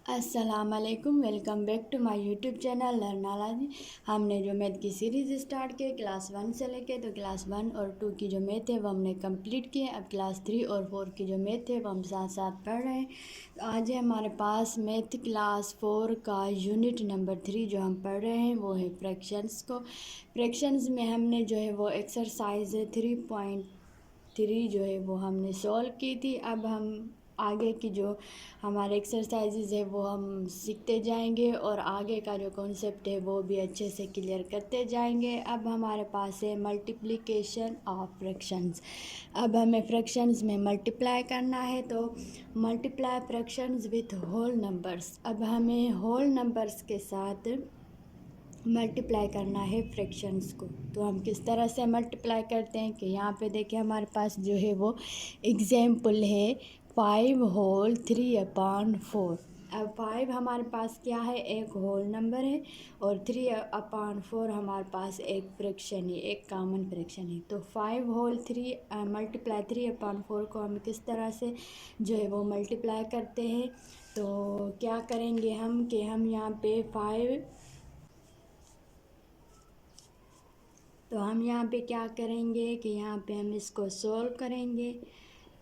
अस्सलाम वालेकुम, welcome back to my YouTube channel Learnalogy. हमने जो मैथ की सीरीज़ स्टार्ट की क्लास 1 से लेके तो क्लास 1 और 2 की जो मैथ है वो हमने कंप्लीट किए। अब क्लास 3 और 4 की जो मैथ है वो हम साथ साथ पढ़ रहे हैं। तो आज है हमारे पास मैथ क्लास 4 का यूनिट नंबर 3 जो हम पढ़ रहे हैं वो है फ्रैक्शंस को। फ्रैक्शंस में हमने जो है वो एक्सरसाइज 3.3 जो है वो हमने सॉल्व की थी। अब हम आगे की जो हमारे एक्सरसाइजेज है वो हम सीखते जाएंगे और आगे का जो कॉन्सेप्ट है वो भी अच्छे से क्लियर करते जाएंगे। अब हमारे पास है मल्टीप्लिकेशन ऑफ फ्रैक्शंस। अब हमें फ्रैक्शंस में मल्टीप्लाई करना है, तो multiply fractions with whole numbers. अब हमें होल नंबर्स के साथ मल्टीप्लाई करना है फ्रैक्शंस को। तो हम किस तरह से मल्टीप्लाई करते हैं कि यहाँ पे देखिए हमारे पास जो है वो एग्जाम्पल है 5/3/4। अब 5 हमारे पास क्या है, एक होल नंबर है, और 3/4 हमारे पास एक फ्रैक्शन है, एक कॉमन फ्रैक्शन है। तो 5/3 मल्टीप्लाई 3/4 को हम किस तरह से जो है वो मल्टीप्लाई करते हैं। तो क्या करेंगे हम कि हम यहाँ पे हम यहाँ पे क्या करेंगे कि यहाँ पे हम इसको सॉल्व करेंगे।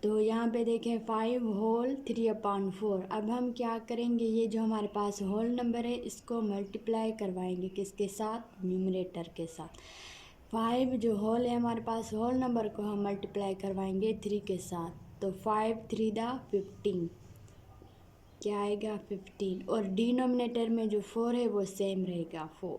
तो यहाँ पे देखें 5/3/4। अब हम क्या करेंगे, ये जो हमारे पास होल नंबर है इसको मल्टीप्लाई करवाएंगे किसके साथ, न्यूमरेटर के साथ। 5 जो होल है हमारे पास, होल नंबर को हम मल्टीप्लाई करवाएंगे 3 के साथ। तो 5×3=15, क्या आएगा 15, और डिनोमिनेटर में जो 4 है वो सेम रहेगा 4।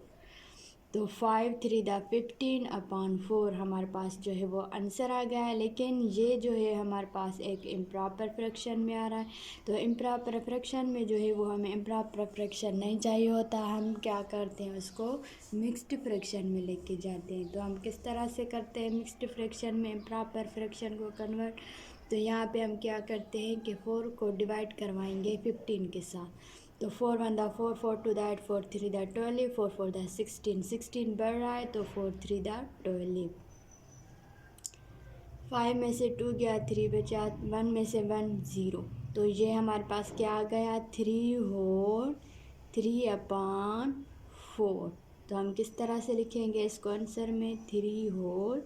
तो 5×3=15/4 हमारे पास जो है वो आंसर आ गया है। लेकिन ये जो है हमारे पास एक इम्प्रॉपर फ्रैक्शन में आ रहा है। तो इम्प्रॉपर फ्रैक्शन में जो है वो हमें इम्प्रॉपर फ्रैक्शन नहीं चाहिए होता, हम क्या करते हैं उसको मिक्स्ड फ्रैक्शन में लेके जाते हैं। तो हम किस तरह से करते हैं मिक्स्ड फ्रैक्शन में इम्प्रॉपर फ्रैक्शन को कन्वर्ट। तो यहाँ पे हम क्या करते हैं कि 4 को डिवाइड करवाएंगे 15 के साथ। तो 4×1 = 4, 4×2 = 8, 4×3 = 12, 4×4 = 16, 16 बढ़ रहा है तो 4×3 = 12। 5 में से 2 गया, 3 बचा, 1 में से 1 0। तो ये हमारे पास क्या आ गया 3/4। तो हम किस तरह से लिखेंगे इसको आंसर में 3/4।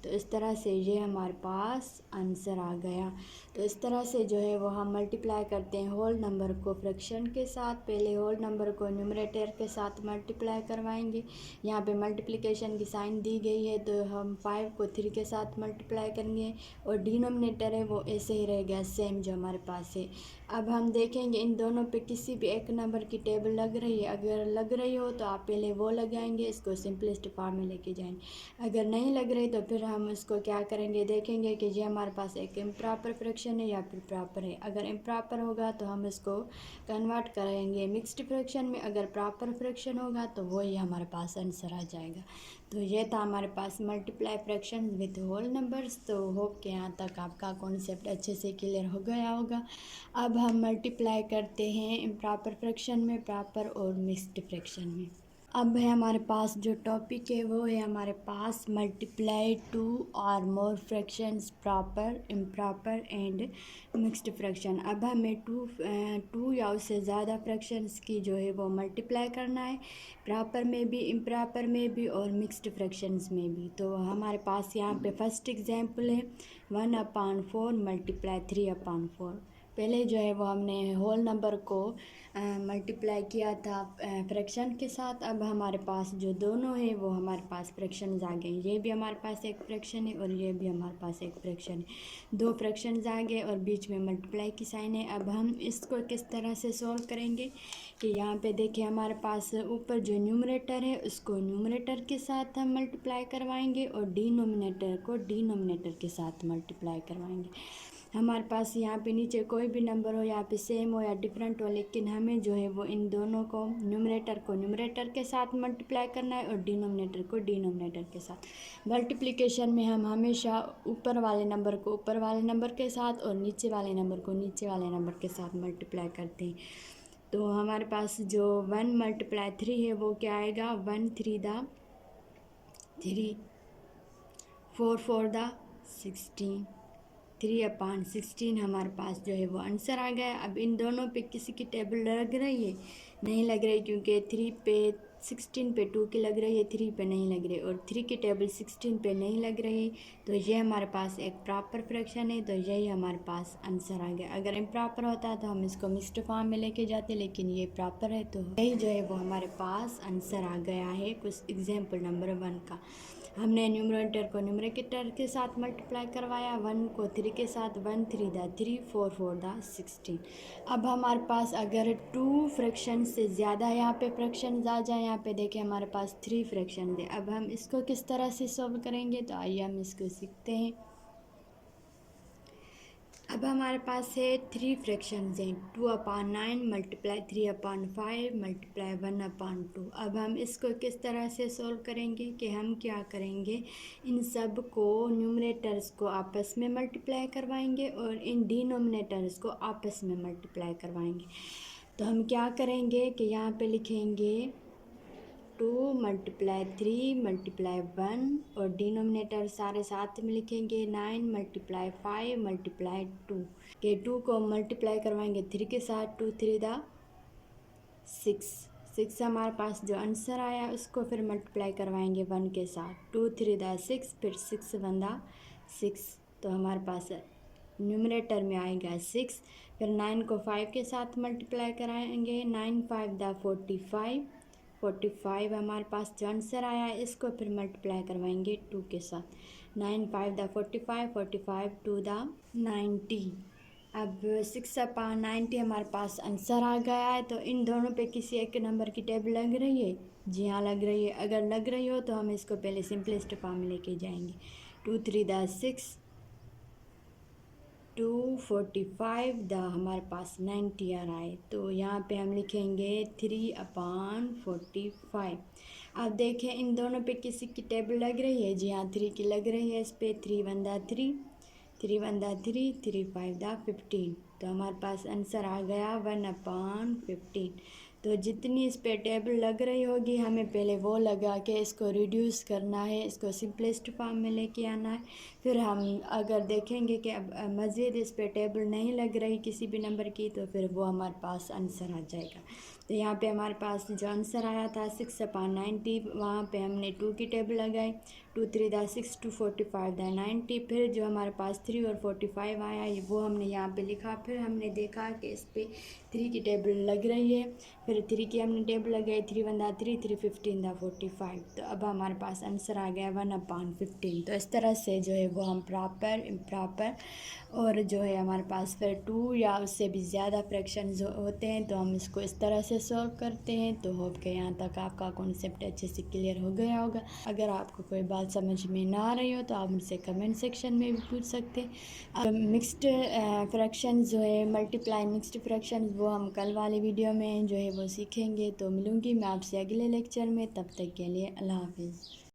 तो इस तरह से ये हमारे पास आंसर आ गया। तो इस तरह से जो है वो हम मल्टीप्लाई करते हैं होल नंबर को फ्रैक्शन के साथ। पहले होल नंबर को न्यूमरेटर के साथ मल्टीप्लाई करवाएंगे। यहाँ पे मल्टीप्लिकेशन की साइन दी गई है तो हम 5 को 3 के साथ मल्टीप्लाई करेंगे, और डिनोमिनेटर है वो ऐसे ही रह गया सेम जो हमारे पास है। अब हम देखेंगे इन दोनों पे किसी भी एक नंबर की टेबल लग रही है, अगर लग रही हो तो आप पहले वो लगाएंगे, इसको सिंपलेस्ट फॉर्म में लेके जाएंगे। अगर नहीं लग रही तो फिर हम इसको क्या करेंगे, देखेंगे कि ये हमारे पास एक इम्प्रॉपर फ्रैक्शन है या फिर प्रॉपर है। अगर इम्प्रॉपर होगा तो हम इसको कन्वर्ट करेंगे मिक्स्ड फ्रैक्शन में, अगर प्रॉपर फ्रैक्शन होगा तो वही हमारे पास आंसर आ जाएगा। तो ये था हमारे पास multiply fraction with whole numbers. तो होप के यहाँ तक आपका कॉन्सेप्ट अच्छे से क्लियर हो गया होगा। अब हम मल्टीप्लाई करते हैं इम्प्रॉपर फ्रैक्शन में, प्रॉपर और मिक्स्ड फ्रैक्शन में। अब है हमारे पास जो टॉपिक है वो है हमारे पास मल्टीप्लाई 2 और more fractions, proper, improper and mixed fraction. अब हमें टू या उससे ज़्यादा फ्रैक्शंस की जो है वो मल्टीप्लाई करना है, प्रॉपर में भी, इम्प्रॉपर में भी और मिक्स्ड फ्रैक्शंस में भी। तो हमारे पास यहाँ पे फर्स्ट एग्जांपल है 1/4 मल्टीप्लाई 3/4। पहले जो है वो हमने होल नंबर को मल्टीप्लाई किया था फ्रैक्शन के साथ। अब हमारे पास जो दोनों है वो हमारे पास फ्रैक्शंस आ गए। ये भी हमारे पास एक फ्रैक्शन है और ये भी हमारे पास एक फ्रैक्शन है। दो फ्रैक्शंस आ गए और बीच में मल्टीप्लाई की साइन है। अब हम इसको किस तरह से सॉल्व करेंगे कि यहाँ पे देखिए हमारे पास ऊपर जो न्यूमरेटर है उसको न्यूमरेटर के साथ हम मल्टीप्लाई करवाएंगे और डिनोमिनेटर को डिनोमिनेटर के साथ मल्टीप्लाई करवाएंगे। हमारे पास यहाँ पे नीचे कोई भी नंबर हो, यहाँ पे सेम हो या डिफरेंट हो, लेकिन हमें जो है वो इन दोनों को न्यूमरेटर के साथ मल्टीप्लाई करना है और डिनोमिनेटर को डिनोमिनेटर के साथ। मल्टीप्लिकेशन में हम हमेशा ऊपर वाले नंबर को ऊपर वाले नंबर के साथ और नीचे वाले नंबर को नीचे वाले नंबर के साथ मल्टीप्लाई करते हैं। तो हमारे पास जो 1×3 है वो क्या आएगा 1×3 = 3, 4×4 = 16, 3/16 हमारे पास जो है वो आंसर आ गया। अब इन दोनों पे किसी की टेबल लग रही है? नहीं लग रही, क्योंकि 3 पे 16 पे 2 की लग रही है, 3 पे नहीं लग रही, और 3 की टेबल 16 पे नहीं लग रही। तो ये हमारे पास एक प्रॉपर फ्रैक्शन है, तो यही हमारे पास आंसर आ गया। अगर इम्प्रॉपर होता तो हम इसको मिक्स्ड फॉर्म में लेके जाते, लेकिन ये प्रॉपर है, तो यही जो है वो हमारे पास आंसर आ गया है कुछ एग्जाम्पल नंबर 1 का। हमने न्यूमरेटर को न्यूमरेटर के साथ मल्टीप्लाई करवाया, 1 को 3 के साथ, 1 3 दा 3, 4 4 दा 16। अब हमारे पास अगर 2 फ्रैक्शन से ज़्यादा यहाँ पे फ्रैक्शन आ जाए, यहाँ पे देखें हमारे पास 3 फ्रैक्शन है। अब हम इसको किस तरह से सॉल्व करेंगे, तो आइए हम इसको सीखते हैं। अब हमारे पास है 3 फ्रैक्शंस हैं, 2/9 मल्टीप्लाई 3/5 मल्टीप्लाई 1/2। अब हम इसको किस तरह से सॉल्व करेंगे कि हम क्या करेंगे, इन सब को न्यूमरेटर्स को आपस में मल्टीप्लाई करवाएंगे और इन डिनोमिनेटर्स को आपस में मल्टीप्लाई करवाएंगे। तो हम क्या करेंगे कि यहाँ पे लिखेंगे 2 मल्टीप्लाई 3 मल्टीप्लाई 1, और डिनोमिनेटर सारे साथ में लिखेंगे 9 मल्टीप्लाई 5 मल्टीप्लाई 2। के 2 को मल्टीप्लाई करवाएंगे 3 के साथ, 2 3 दा 6 हमारे पास जो आंसर आया उसको फिर मल्टीप्लाई करवाएंगे 1 के साथ, 2 3 दा 6, फिर 6 1 दा 6। तो हमारे पास न्यूमरेटर में आएगा 6। फिर 9 को 5 के साथ मल्टीप्लाई कराएंगे, 9 5 दा 45 हमारे पास जो आंसर आया है इसको फिर मल्टीप्लाई करवाएंगे 2 के साथ, 9 5 दा 45 2 दा 90। अब 6/90 हमारे पास आंसर आ गया है। तो इन दोनों पे किसी एक नंबर की टेबल लग रही है? जी हाँ लग रही है। अगर लग रही हो तो हम इसको पहले सिंपलेस्ट फॉर्म में लेके जाएंगे, 2 3 दा 6, 245 दा हमारे पास 90 आ रहा है। तो यहाँ पे हम लिखेंगे 3/45। अब देखें इन दोनों पे किसी की टेबल लग रही है? जी हाँ 3 की लग रही है। इस पे 3 1 दा 3, 3 1 दा 3, 3 5 दा 15। तो हमारे पास आंसर आ गया 1/15। तो जितनी इस पे टेबल लग रही होगी हमें पहले वो लगा के इसको रिड्यूस करना है, इसको सिंपलेस्ट फॉर्म में लेके आना है। फिर हम अगर देखेंगे कि अब मज़ीद इस पे टेबल नहीं लग रही किसी भी नंबर की, तो फिर वो हमारे पास आंसर आ जाएगा। तो यहाँ पे हमारे पास जो आंसर आया था 6/90, वहाँ पे हमने 2 की टेबल लगाई, 2 3 दा 6, 2 45 दा 90। फिर जो हमारे पास 3 और 45 आया वो हमने यहाँ पे लिखा। फिर हमने देखा कि इस पे 3 की टेबल लग रही है, फिर 3 की हमने टेबल लगाई, 3 1 दा 3, 3 15 दा 45। तो अब हमारे पास आंसर आ गया 1/15। तो इस तरह से जो है वो हम प्रॉपर इम्प्रॉपर और जो है हमारे पास फिर 2 या उससे भी ज़्यादा फ्रैक्शन होते हैं तो हम इसको इस तरह से सॉल्व करते हैं। तो होप के यहाँ तक आपका कॉन्सेप्ट अच्छे से क्लियर हो गया होगा। अगर आपको कोई बात समझ में ना आ रही हो तो आप मुझसे कमेंट सेक्शन में भी पूछ सकते हैं। अब मिक्स्ड फ्रैक्शन जो है मल्टीप्लाई मिक्स्ड फ्रैक्शन वो हम कल वाली वीडियो में जो है वो सीखेंगे। तो मिलूँगी मैं आपसे अगले लेक्चर में, तब तक के लिए अल्लाह हाफिज़।